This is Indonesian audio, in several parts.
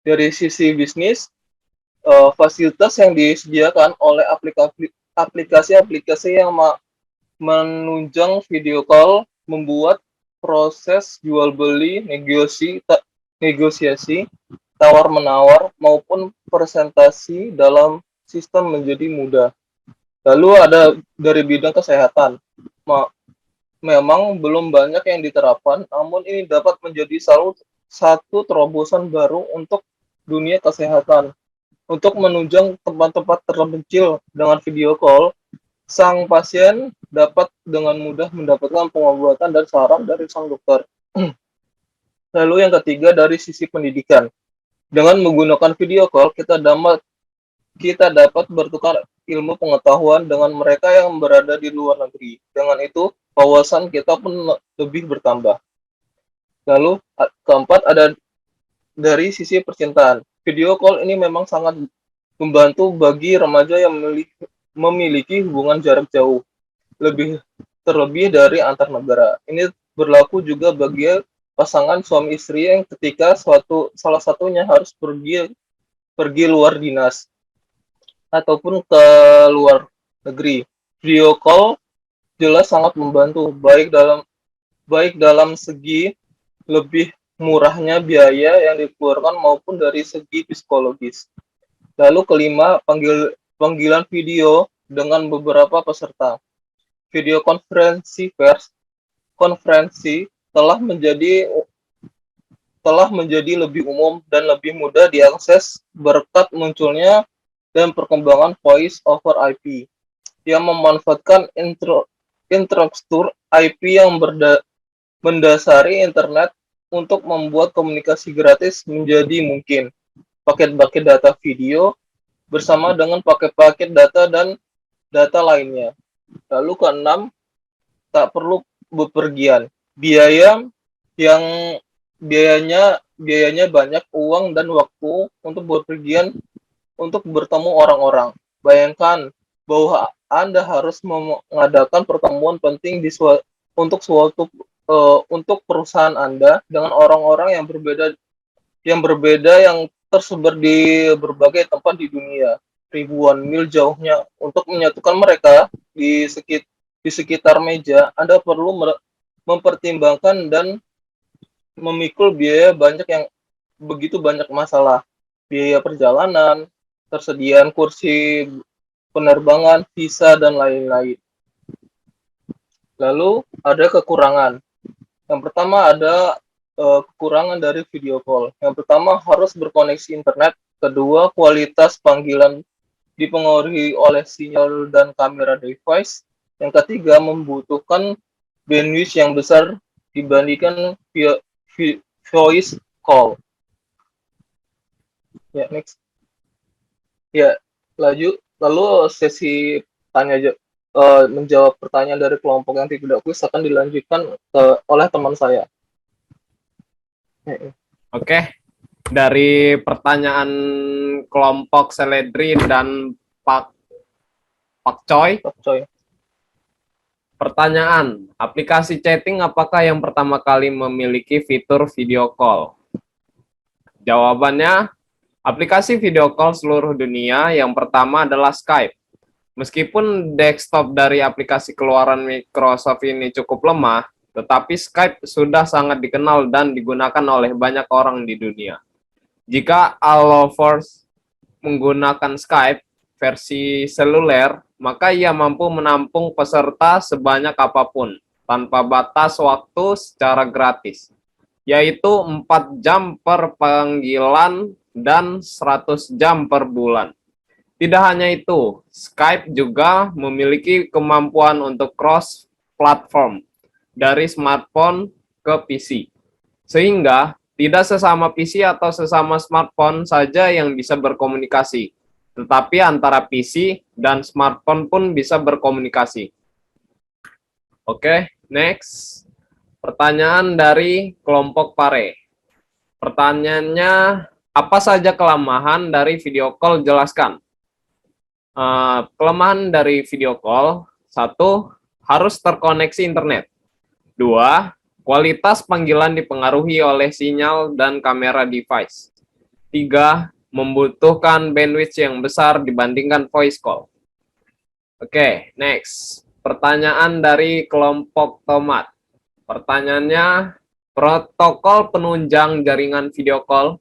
Dari sisi bisnis, fasilitas yang disediakan oleh aplikasi-aplikasi yang menunjang video call membuat proses jual beli, negosiasi, tawar-menawar maupun presentasi dalam sistem menjadi mudah. Lalu ada dari bidang kesehatan. Memang belum banyak yang diterapkan, namun ini dapat menjadi satu terobosan baru untuk dunia kesehatan. Untuk menunjang tempat-tempat terpencil dengan video call, sang pasien dapat dengan mudah mendapatkan pengobatan dan saran dari sang dokter. Lalu yang ketiga dari sisi pendidikan. Dengan menggunakan video call, kita dapat bertukar ilmu pengetahuan dengan mereka yang berada di luar negeri. Dengan itu, wawasan kita pun lebih bertambah. Lalu keempat ada dari sisi percintaan. Video call ini memang sangat membantu bagi remaja yang memiliki hubungan jarak jauh, terlebih dari antar negara. Ini berlaku juga bagi pasangan suami istri yang ketika salah satunya harus pergi luar dinas ataupun ke luar negeri. Video call jelas sangat membantu baik dalam segi lebih murahnya biaya yang dikeluarkan maupun dari segi psikologis. Lalu kelima, panggilan video dengan beberapa peserta. Video konferensi telah menjadi lebih umum dan lebih mudah diakses berkat munculnya dan perkembangan voice over IP yang memanfaatkan infrastruktur IP yang mendasari internet untuk membuat komunikasi gratis menjadi mungkin. Paket-paket data video bersama dengan paket-paket data dan data lainnya. Lalu keenam, tak perlu bepergian. Yang biayanya banyak, uang dan waktu untuk bepergian untuk bertemu orang-orang. Bayangkan bahwa Anda harus mengadakan pertemuan penting untuk perusahaan Anda dengan orang-orang yang tersebar di berbagai tempat di dunia, ribuan mil jauhnya. Untuk menyatukan mereka di sekitar meja, Anda perlu mempertimbangkan dan memikul biaya begitu banyak masalah. Biaya perjalanan, tersediaan kursi penerbangan, visa, dan lain-lain. Lalu ada kekurangan. Yang pertama ada kekurangan dari video call. Yang pertama harus berkoneksi internet. Kedua, kualitas panggilan dipengaruhi oleh sinyal dan kamera device. Yang ketiga, membutuhkan bandwidth yang besar dibandingkan voice call. Ya, next. Ya, lalu sesi menjawab pertanyaan dari kelompok yang tidak kuis akan dilanjutkan oleh teman saya. Oke, dari pertanyaan kelompok Seledri dan Pak Choi. Pertanyaan, aplikasi chatting apakah yang pertama kali memiliki fitur video call? Jawabannya, aplikasi video call seluruh dunia yang pertama adalah Skype. Meskipun desktop dari aplikasi keluaran Microsoft ini cukup lemah, tetapi Skype sudah sangat dikenal dan digunakan oleh banyak orang di dunia. Jika Alloverse menggunakan Skype versi seluler, maka ia mampu menampung peserta sebanyak apapun, tanpa batas waktu secara gratis, yaitu 4 jam per panggilan dan 100 jam per bulan. Tidak hanya itu, Skype juga memiliki kemampuan untuk cross-platform dari smartphone ke PC. Sehingga tidak sesama PC atau sesama smartphone saja yang bisa berkomunikasi, tetapi antara PC dan smartphone pun bisa berkomunikasi. Oke, next. Pertanyaan dari kelompok Pare. Pertanyaannya, apa saja kelemahan dari video call? Jelaskan. Kelemahan dari video call, 1, harus terkoneksi internet. 2, kualitas panggilan dipengaruhi oleh sinyal dan kamera device. Tiga, membutuhkan bandwidth yang besar dibandingkan voice call. Oke, next. Pertanyaan dari kelompok Tomat. Pertanyaannya, protokol penunjang jaringan video call.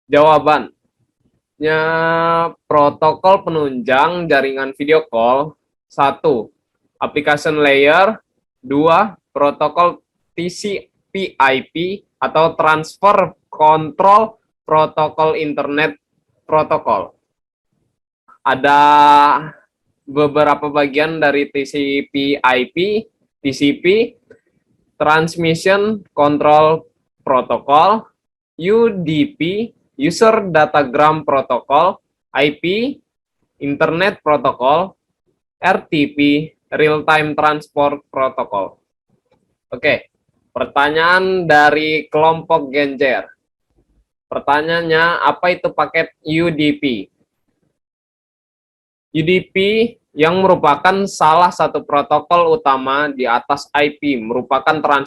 Jawabannya, protokol penunjang jaringan video call. 1. Application layer. 2. Protokol TCP/IP atau Transfer Control Protocol Internet Protocol. Ada beberapa bagian dari TCP/IP. TCP, Transmission Control Protocol, UDP, User Datagram Protocol, IP, Internet Protocol, RTP, Real Time Transport Protocol. Oke, pertanyaan dari kelompok Genjer. Pertanyaannya, apa itu paket UDP? UDP yang merupakan salah satu protokol utama di atas IP, merupakan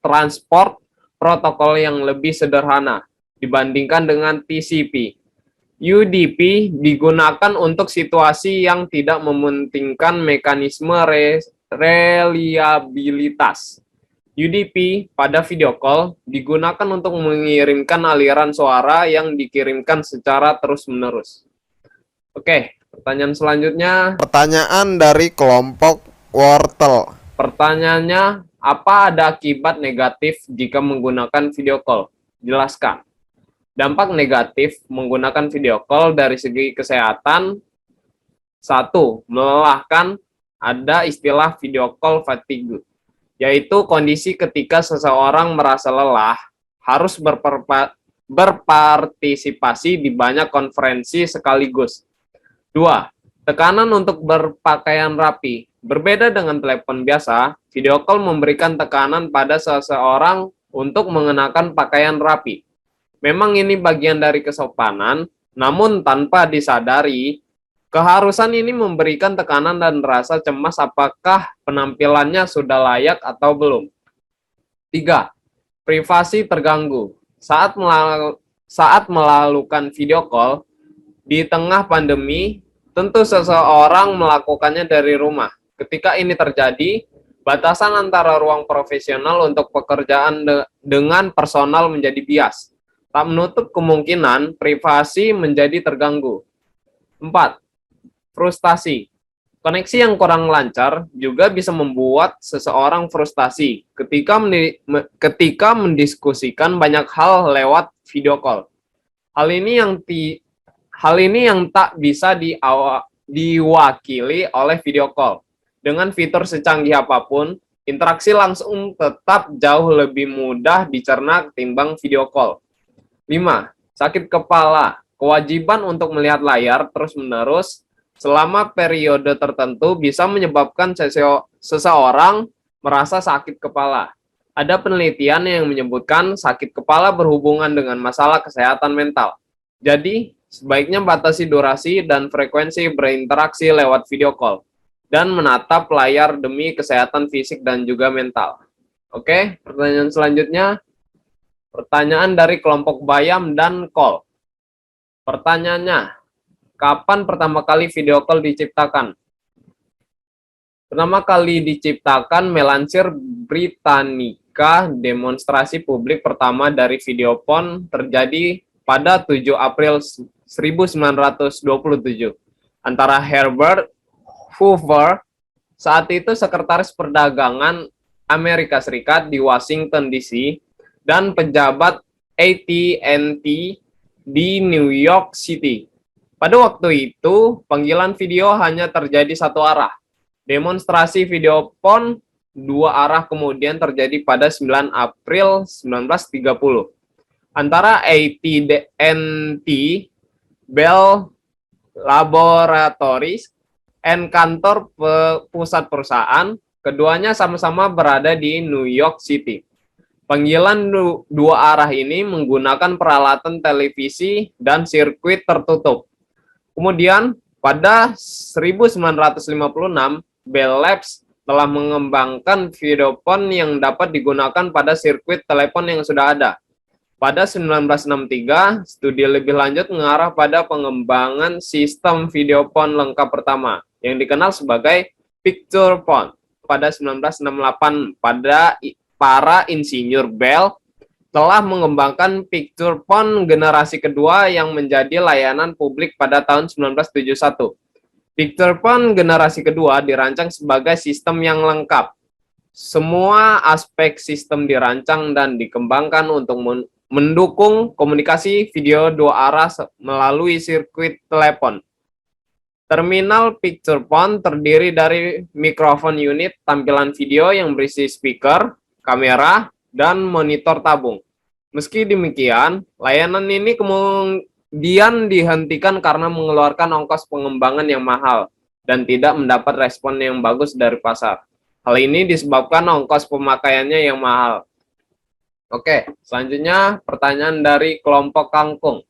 transport protokol yang lebih sederhana dibandingkan dengan TCP. UDP digunakan untuk situasi yang tidak mementingkan mekanisme reliabilitas. UDP pada video call digunakan untuk mengirimkan aliran suara yang dikirimkan secara terus-menerus. Oke, pertanyaan selanjutnya. Pertanyaan dari kelompok Wortel. Pertanyaannya, apa ada akibat negatif jika menggunakan video call? Jelaskan. Dampak negatif menggunakan video call dari segi kesehatan. 1. Melelahkan. Ada istilah video call fatigue, yaitu kondisi ketika seseorang merasa lelah, harus berpartisipasi di banyak konferensi sekaligus. 2. Tekanan untuk berpakaian rapi. Berbeda dengan telepon biasa, video call memberikan tekanan pada seseorang untuk mengenakan pakaian rapi. Memang ini bagian dari kesopanan, namun tanpa disadari, keharusan ini memberikan tekanan dan rasa cemas apakah penampilannya sudah layak atau belum. 3. Privasi terganggu. Saat melakukan video call, di tengah pandemi, tentu seseorang melakukannya dari rumah. Ketika ini terjadi, batasan antara ruang profesional untuk pekerjaan dengan personal menjadi bias. Tak menutup kemungkinan privasi menjadi terganggu. 4. Frustasi. Koneksi yang kurang lancar juga bisa membuat seseorang frustasi ketika mendiskusikan banyak hal lewat video call. Hal ini yang tak bisa diwakili oleh video call. Dengan fitur secanggih apapun, interaksi langsung tetap jauh lebih mudah dicerna ketimbang video call. 5. Sakit kepala. Kewajiban untuk melihat layar terus-menerus selama periode tertentu bisa menyebabkan seseorang merasa sakit kepala. Ada penelitian yang menyebutkan sakit kepala berhubungan dengan masalah kesehatan mental. Jadi, sebaiknya batasi durasi dan frekuensi berinteraksi lewat video call dan menatap layar demi kesehatan fisik dan juga mental. Oke, pertanyaan selanjutnya. Pertanyaan dari kelompok Bayam dan Kol. Pertanyaannya, kapan pertama kali video call diciptakan? Pertama kali diciptakan melansir Britannica, demonstrasi publik pertama dari videophone terjadi pada 7 April 1927 antara Herbert Hoover, saat itu sekretaris perdagangan Amerika Serikat di Washington DC, dan pejabat AT&T di New York City. Pada waktu itu, panggilan video hanya terjadi satu arah. Demonstrasi videophone dua arah kemudian terjadi pada 9 April 1930. Antara AT&T, Bell Laboratories, dan kantor pusat perusahaan, keduanya sama-sama berada di New York City. Panggilan dua arah ini menggunakan peralatan televisi dan sirkuit tertutup. Kemudian, pada 1956, Bell Labs telah mengembangkan videophone yang dapat digunakan pada sirkuit telepon yang sudah ada. Pada 1963, studi lebih lanjut mengarah pada pengembangan sistem video phone lengkap pertama yang dikenal sebagai picture phone. Pada 1968, para insinyur Bell telah mengembangkan picture phone generasi kedua yang menjadi layanan publik pada tahun 1971. Picture phone generasi kedua dirancang sebagai sistem yang lengkap. Semua aspek sistem dirancang dan dikembangkan untuk mendukung komunikasi video dua arah melalui sirkuit telepon. Terminal picture phone terdiri dari mikrofon unit tampilan video yang berisi speaker, kamera, dan monitor tabung. Meski demikian, layanan ini kemudian dihentikan karena mengeluarkan ongkos pengembangan yang mahal dan tidak mendapat respon yang bagus dari pasar. Hal ini disebabkan ongkos pemakaiannya yang mahal. Oke, selanjutnya pertanyaan dari kelompok kangkung.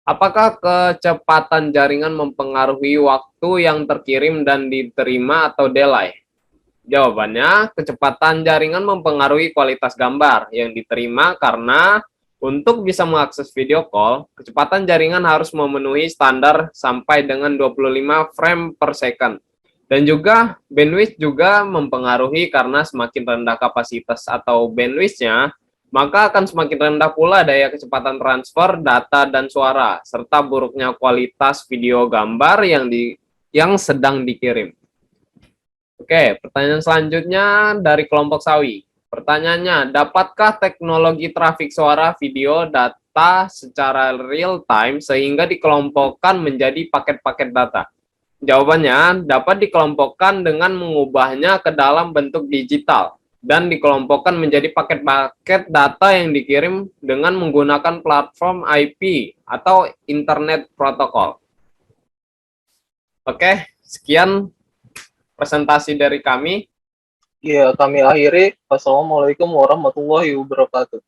Apakah kecepatan jaringan mempengaruhi waktu yang terkirim dan diterima atau delay? Jawabannya, kecepatan jaringan mempengaruhi kualitas gambar yang diterima karena untuk bisa mengakses video call, kecepatan jaringan harus memenuhi standar sampai dengan 25 frame per second. Dan juga bandwidth juga mempengaruhi karena semakin rendah kapasitas atau bandwidth-nya, maka akan semakin rendah pula daya kecepatan transfer data dan suara, serta buruknya kualitas video gambar yang sedang dikirim. Oke, pertanyaan selanjutnya dari kelompok Sawi. Pertanyaannya, dapatkah teknologi trafik suara video data secara real time sehingga dikelompokkan menjadi paket-paket data? Jawabannya, dapat dikelompokkan dengan mengubahnya ke dalam bentuk digital dan dikelompokkan menjadi paket-paket data yang dikirim dengan menggunakan platform IP atau Internet Protocol. Oke, sekian presentasi dari kami. Ya, kami akhiri. Wassalamualaikum warahmatullahi wabarakatuh.